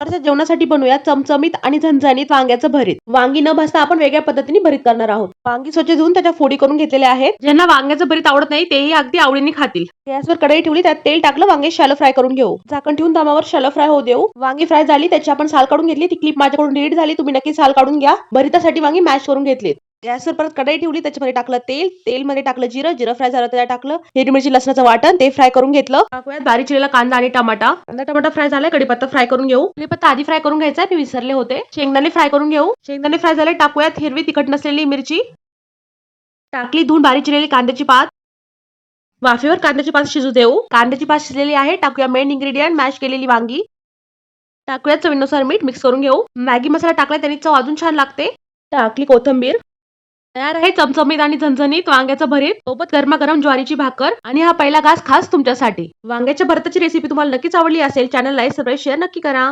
दुपारच्या जेवणासाठी बनवूया चमचमीत आणि झणझणीत वांग्याचं भरीत. वांगी न भाजता आपण वेगळ्या पद्धतीने भरीत करणार आहोत. वांगी स्वच्छ धुवून त्याच्या फोडी करून घेतलेल्या आहेत. ज्यांना वांग्याचं भरीत आवडत नाही तेही अगदी आवडीने खातील. गॅसवर कढई ठेवली, त्यात तेल टाकलं, वांगे शॅलो फ्राय करून घेऊ. झाकण ठेवून तव्यावर शॅलो फ्राय होऊ देऊ. वांगी फ्राय झाली, त्याची आपण साल काढून घेतली. ती क्लिप माझ्याकडून डिलीट झाली, तुम्ही नक्की साल काढून घ्या. भरितासाठी वांगी मॅश करून घेतली. गॅसवर परत कढई ठेवली, त्याच्यामध्ये टाकलं तेल मध्ये टाकलं जिरं फ्राय झालं, त्यात टाकलं हिरवी मिरची लसणाचं वाटण, ते फ्राय करून घेतलं. टाकूयात बारीक चिरलेला कांदा आणि टमाटा फ्राय झालाय. कढीपत्ता फ्राय करून घेऊ. कढीपत्ता आधी फ्राय करून घ्यायचा, मी विसरले होते. शेंगदाणे फ्राय करून घेऊ. शेंगदाणे फ्राय झाले, टाकूयात हिरवी तिखट नसलेली मिरची. टाकली धुवून बारीक चिरलेली कांद्याची पात. वाफेवर कांद्याची पात शिजू देऊ. कांद्याची पात शिजलेली आहे. टाकूया मेन इन्ग्रेडियंट मॅश केलेली वांगी. टाकूयात चवीनुसार मीठ. मिक्स करून घेऊ. मॅगी मसाला टाकला, त्याने चव अजून छान लागते. टाकली कोथिंबीर. तयार आहे चमचमीत आणि झणझणीत वांग्याचं भरीत, सोबत गरमागरम ज्वारीची भाकर. आणि हा पहिला घास खास तुमच्यासाठी. वांग्याच्या भरताची रेसिपी तुम्हाला नक्कीच आवडली असेल. चॅनलला सबस्क्राईब शेअर नक्की करा.